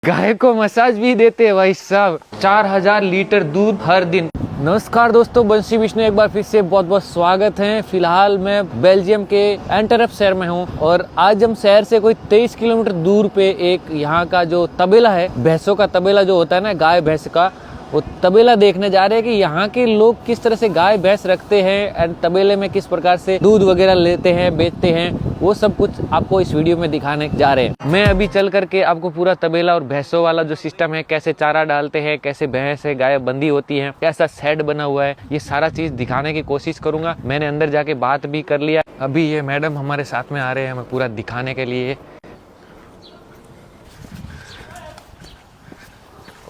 गाय को मसाज भी देते हैं भाई साहब। 4000 लीटर दूध हर दिन। नमस्कार दोस्तों, बंसी विष्णु एक बार फिर से बहुत बहुत स्वागत है। फिलहाल मैं बेल्जियम के एंटरप शहर में हूँ और आज हम शहर से कोई 23 किलोमीटर दूर पे एक यहाँ का जो तबेला है, भैंसों का तबेला जो होता है ना, गाय भैंस का, वो तबेला देखने जा रहे हैं कि यहाँ के लोग किस तरह से गाय भैंस रखते हैं एंड तबेले में किस प्रकार से दूध वगैरह लेते हैं, बेचते हैं। वो सब कुछ आपको इस वीडियो में दिखाने जा रहे हैं। मैं अभी चल करके आपको पूरा तबेला और भैंसों वाला जो सिस्टम है, कैसे चारा डालते हैं, कैसे भैंस है गाय बंदी होती है, कैसा शेड बना हुआ है, ये सारा चीज दिखाने की कोशिश करूंगा। मैंने अंदर जाके बात भी कर लिया। अभी ये मैडम हमारे साथ में आ रहे हैं हमें पूरा दिखाने के लिए।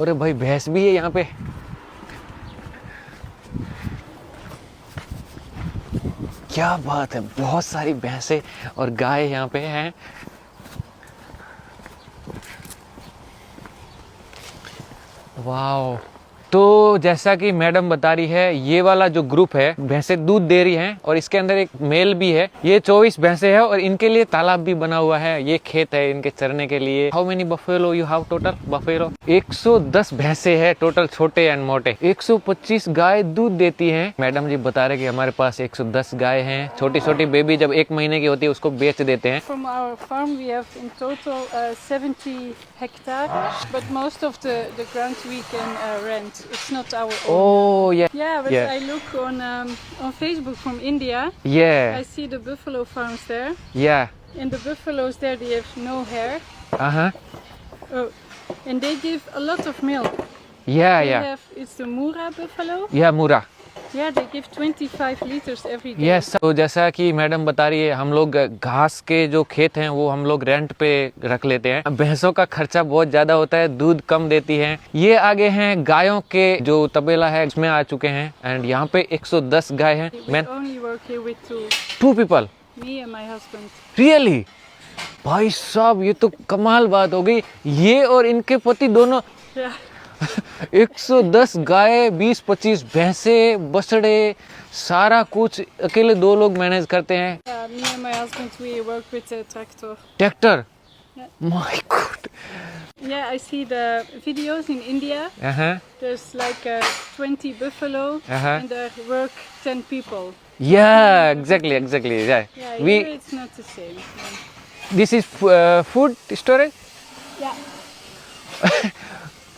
अरे भाई भैंस भी है यहाँ पे। क्या बात है, बहुत सारी भैंसें और गाय यहाँ पे हैं। वाओ। तो जैसा कि मैडम बता रही है, ये वाला जो ग्रुप है भैंसें दूध दे रही हैं और इसके अंदर एक मेल भी है। ये 24 भैंसें हैं और इनके लिए तालाब भी बना हुआ है। ये खेत है इनके चरने के लिए। How many buffalo you have total? Buffalo 110 भैंसें हैं टोटल, छोटे एंड मोटे। 125 गाय दूध देती हैं। मैडम जी बता रहे कि हमारे पास 110 गाय हैं। छोटी छोटी बेबी जब 1 महीने की होती है उसको बेच देते हैं। From our farm we have in total 70 hectares, but most of the ground we can rent. It's not our own. Oh yeah. Yeah, but Yeah. I look on Facebook from India. Yeah. I see the buffalo farms there, Yeah. and the buffaloes there they have no hair. Uh-huh. Oh, and they give a lot of milk. Yeah, They yeah. it's the Mura buffalo. Yeah, Mura. Yeah, they give 25 liters every day. Yes. तो जैसा कि madam बता रही है, हम लोग घास के जो खेत हैं वो हम लोग रेंट पे रख लेते हैं। भैंसों का खर्चा बहुत ज्यादा होता है, दूध कम देती हैं। ये आगे हैं गायों के जो तबेला है उसमें आ चुके हैं एंड यहाँ पे 110 गाय हैं। We only work here with two people? me and my husband. Really? भाई साहब ये तो कमाल बात हो गई। ये और इनके पति दोनों। Yeah. 110 गाय, 20-25 भैंसे, बछड़े, सारा कुछ अकेले 2 लोग मैनेज करते हैं। Me and my husband we work with a tractor. Tractor? Yeah. My God. Yeah, I see the videos in India. There's like 20 buffalo and there work 10 people. Yeah, exactly. Yeah. Yeah, here it's not the same. This is food storage? Yeah.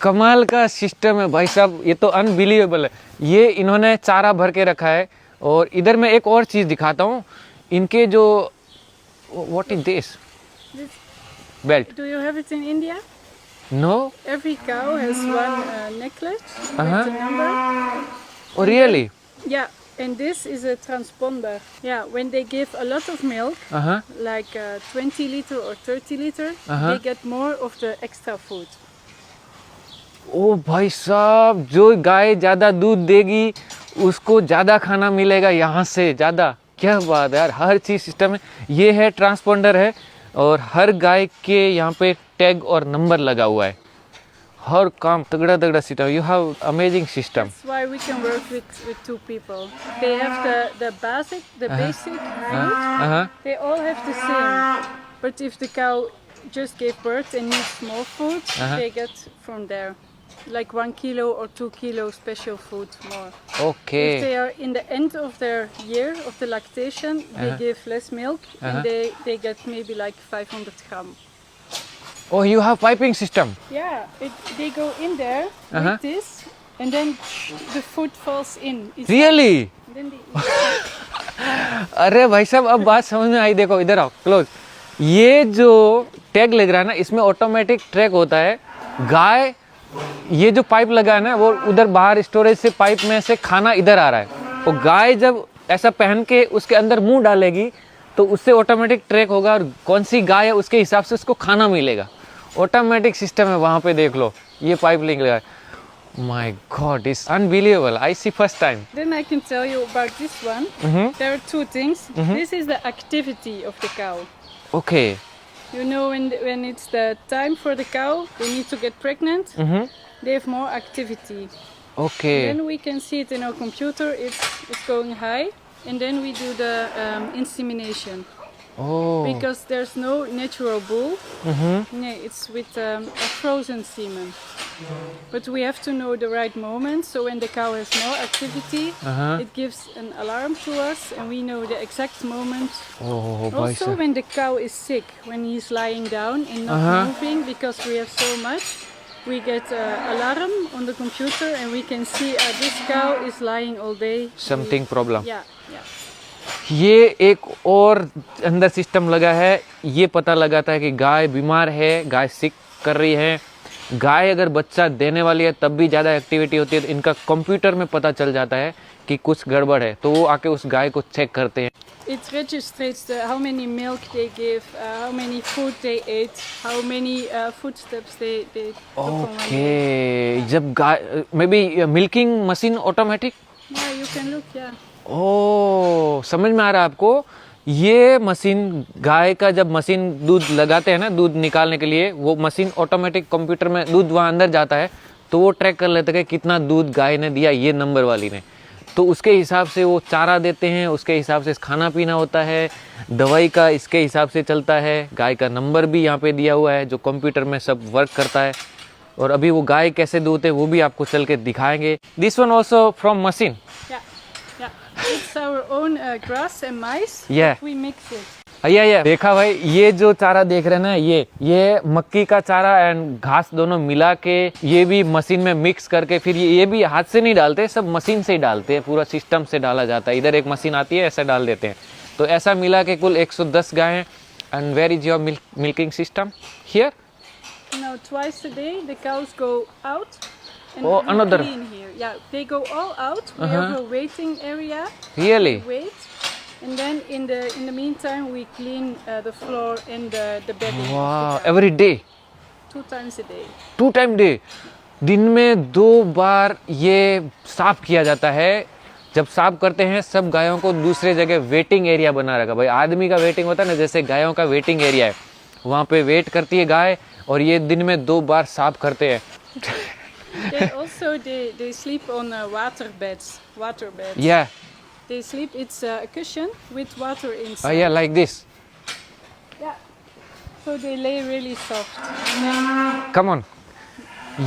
कमाल का system है भाई साहब, ये तो unbelievable है। ये इन्होंने चारा भर के रखा है और इधर मैं एक और चीज दिखाता हूँ। इनके जो what is this belt? Do you have it in India? No. Every cow has one necklace with a number. Oh really? Yeah, and this is a transponder. Yeah, when they give a lot of milk, like 20 liter or 30 liter, they get more of the extra food. ओ भाई साहब, जो गाय ज्यादा दूध देगी उसको ज्यादा खाना मिलेगा यहाँ से ज्यादा। क्या बात है यार, हर चीज सिस्टम है। ये है ट्रांसपोंडर है और हर गाय के यहाँ पे टैग और नंबर लगा हुआ है। हर काम तगड़ा system. You have amazing system. That's why we can work with 2 people. They have the basic need. They all have the same. But if the cow just gave birth and needs more food, they get from there. Like 1 kilo or 2 kilo special food more. Okay. If they are in the end of their year of the lactation, they give less milk and they get maybe like 500 gram. Oh, you have piping system? Yeah, they go in there with this and then the food falls in. Really? Then they eat. अरे भाई साहब, अब बात समझ में आई। देखो इधर आओ क्लोज। ये जो टैग लग रहा है ना, इसमें ऑटोमेटिक ट्रैक होता है। गाय, ये जो पाइप लगा है ना, वो उधर बाहर स्टोरेज से पाइप में से खाना इधर आ रहा है। और गाय जब ऐसा पहन के उसके अंदर मुंह डालेगी तो उससे ऑटोमेटिक ट्रैक होगा और कौन सी गाय है उसके हिसाब से उसको खाना मिलेगा। ऑटोमेटिक सिस्टम है वहां पे, देख लो ये पाइप लिंक लगा है। My God, it's unbelievable. I see first time. Then I can tell you about this one. There are 2 things. This is the activity of the cow. Okay. You know, when it's the time for the cow, they need to get pregnant. They have more activity. Okay. Then we can see it in our computer. It's going high, and then we do the insemination. Oh. because there's no natural bull. Mm-hmm. No, it's with a frozen semen. But we have to know the right moment. So when the cow has no activity, it gives an alarm to us, and we know the exact moment. Oh, भाई Also, साहब. when the cow is sick, when he's lying down and not moving, because we have so much, we get an alarm on the computer, and we can see this cow is lying all day. Something problem. Yeah, yeah. ये एक और अंदर system लगा है, ये पता लगाता है कि गाय बीमार है, गाय सिक कर रही है, गाय अगर बच्चा देने वाली है तब भी ज़्यादा एक्टिविटी होती है तो इनका कंप्यूटर में पता चल जाता है कि कुछ गड़बड़ है, तो वो आके उस गाय को चेक करते हैं. It registers how many milk they give, how many food they ate, how many footsteps they took on one day. Okay, जब गाय maybe milking machine automatic. Yeah, you can look, yeah. ओ, समझ में आ रहा है आपको. ये machine गाय का जब मशीन दूध लगाते हैं ना, दूध निकालने के लिए, वो मशीन ऑटोमेटिक कंप्यूटर में दूध वहाँ अंदर जाता है तो वो ट्रैक कर लेता है कि कितना दूध गाय ने दिया ये नंबर वाली ने, तो उसके हिसाब से वो चारा देते हैं, उसके हिसाब से खाना पीना होता है, दवाई का इसके हिसाब से चलता है. गाय का नंबर भी यहाँ पे दिया हुआ है जो कंप्यूटर में सब वर्क करता है. और अभी वो गाय कैसे दूधते वो भी आपको चल के दिखाएंगे. This one also from machine. It's our own grass and mice. Yeah. We mix it. या देखा भाई, ये जो चारा देख रहे हैं ना, ये मक्की का चारा एंड घास दोनों मिला के ये भी मशीन में मिक्स करके फिर ये भी हाथ से नहीं डालते, सब मशीन से ही डालते हैं, पूरा सिस्टम से डाला जाता है. इधर एक मशीन आती है, ऐसा डाल देते हैं. तो ऐसा मिला के कुल 110 गाय हैं. And where is your milking system here? No, twice a day the cows go out. And Oh, we another. clean here. Yeah, they go all out. We have a waiting area. Really? We wait, and then in the meantime we clean the floor and the bedding. of the वाह, cow. Every day? 2 times a day. 2 time day. दिन में 2 बार ये साफ किया जाता है. जब साफ करते हैं सब गायों को दूसरे जगह वेटिंग एरिया बना रखा. भाई आदमी का वेटिंग होता है ना, जैसे गायों का वेटिंग एरिया है, वहाँ पे वेट करती है गाय और ये दिन में 2 बार साफ करते हैं. They also they sleep on water beds. Yeah. They sleep. It's a cushion with water inside. Yeah, like this. Yeah. So they lay really soft. Come on.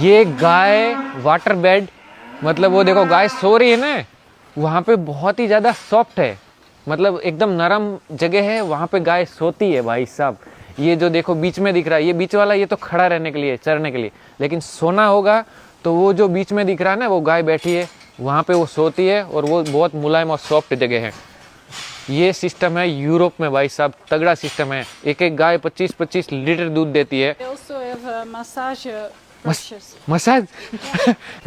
ये गाय वाटर बेड, मतलब वो देखो गाय सो रही है ना, वहाँ पे बहुत ही ज़्यादा सॉफ्ट है, मतलब एकदम नरम जगह है, वहाँ पे गाय सोती है. भाई साहब ये जो देखो बीच में दिख रहा है, ये बीच वाला ये तो खड़ा रहने के लिए, चरने के लिए, लेकिन सोना होगा तो वो जो बीच में दिख रहा है ना, वो गाय बैठी है, वहाँ पे वो सोती है और वो बहुत मुलायम और सॉफ्ट जगह है. ये सिस्टम है यूरोप में भाई साहब, तगड़ा सिस्टम है. एक एक गाय 25-25 लीटर दूध देती है. They also have massage brushes. Massage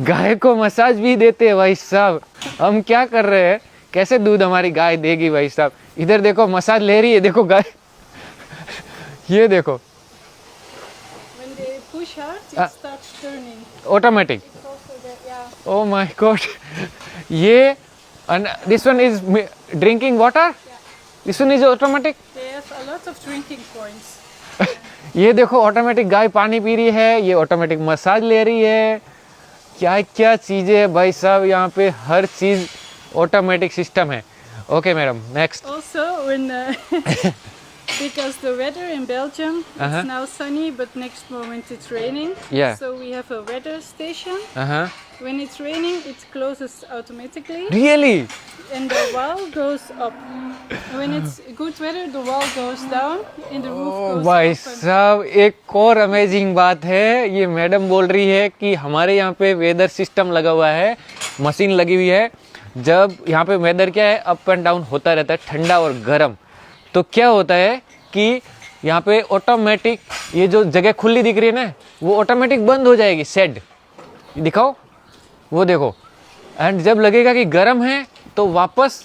गाय को मसाज भी देते हैं भाई साहब. हम क्या कर रहे हैं, कैसे दूध हमारी गाय देगी भाई साहब. इधर देखो मसाज ले रही है, देखो गाय. ये देखो When they push hard, it starts turning. Automatic. It's also that, yeah. Oh my god. ये and this one is drinking water. This one is automatic. They have a lot of drinking points. ये देखो automatic गाय पानी P रही है, ये automatic massage ले रही है. क्या क्या चीजें है भाई साहब, यहाँ पे हर चीज ऑटोमेटिक सिस्टम है. Okay madam, next. Also, when because the weather in Belgium, it's now sunny, but next moment it's raining. Yeah. So we have a weather station. When it's raining, it closes automatically, really? and the wall goes up. When it's good weather, the wall goes down, and the roof goes भाई open. साहब एक और amazing बात है, ये madam बोल रही है कि हमारे यहाँ पे वेदर सिस्टम लगा हुआ है, मशीन लगी हुई है. जब यहाँ पे वेदर क्या है, अप एंड डाउन होता रहता है, ठंडा और गर्म, तो क्या होता है कि यहाँ पे ऑटोमेटिक ये जो जगह खुली दिख रही है ना, वो ऑटोमेटिक बंद हो जाएगी. शेड दिखाओ, वो देखो. एंड जब लगेगा कि गर्म है तो वापस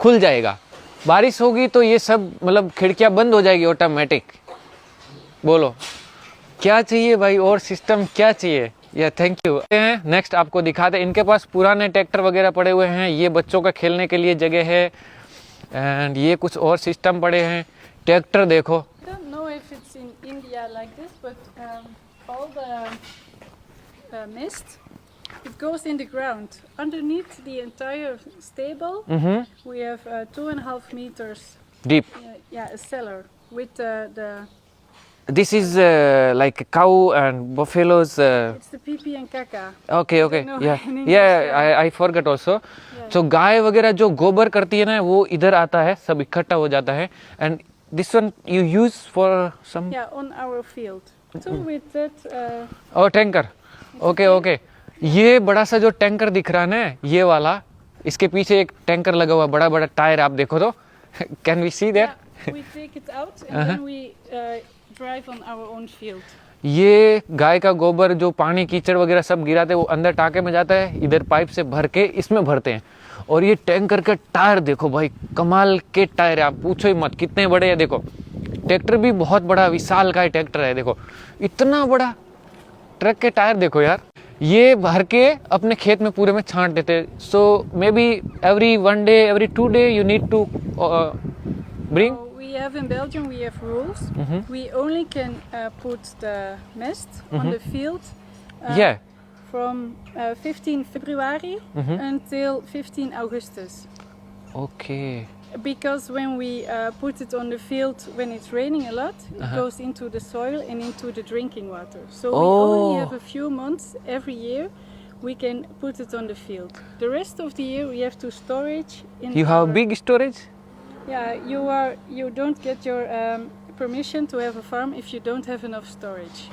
खुल जाएगा. बारिश होगी तो ये सब मतलब खिड़कियाँ बंद हो जाएगी ऑटोमेटिक. बोलो क्या चाहिए भाई, और सिस्टम क्या चाहिए. या थैंक यू. नेक्स्ट आपको दिखाते हैं, इनके पास पुराने ट्रैक्टर वगैरह पड़े हुए हैं, ये बच्चों का खेलने के लिए जगह है. एंड ये कुछ और सिस्टम पड़े हैं. ट्रैक्टर देखो. I don't know if it's in India like this, but all the mist, it goes in the ground. Underneath the entire stable, we have 2.5 meters deep. Yeah, a cellar with the This is like a cow and buffaloes. it's the pee and caca. Okay, okay, know yeah, in English, yeah. I forgot also. So गाय वगैरह जो गोबर करती है ना, वो इधर आता है, सब इकट्ठा हो जाता है. And this one you use for some. Yeah, on our field. So with that. Oh, tanker. Okay, okay. ये बड़ा सा जो टैंकर दिख रहा है ना, ये वाला, इसके पीछे एक टैंकर लगा हुआ, बड़ा बड़ा टायर आप देखो तो. Can we see that? Yeah, we take it out and then we drive on our own field. ये गाय का गोबर जो पानी कीचड़ वगैरह सब गिराते हैं, वो अंदर टाके में जाता है, इधर पाइप से भर के इसमें भरते हैं. और ये टैंकर के टायर देखो भाई, कमाल के टायर है, आप पूछो ही मत कितने बड़े हैं. देखो ट्रैक्टर भी बहुत बड़ा विशाल का ट्रैक्टर है, देखो इतना बड़ा ट्रक के टायर देखो यार. ये भर के अपने खेत में पूरे में छांट देते. So maybe every 1 day, every 2 day you need to bring. We have in Belgium, we have rules. We only can put the mist on the field Yeah. from 15 February until 15 Augustus. Okay. Because when we put it on the field when it's raining a lot, it goes into the soil and into the drinking water. So we only have a few months every year we can put it on the field. The rest of the year we have to storage in. You have big storage? Yeah, you don't get your permission to have a farm if you don't have enough storage.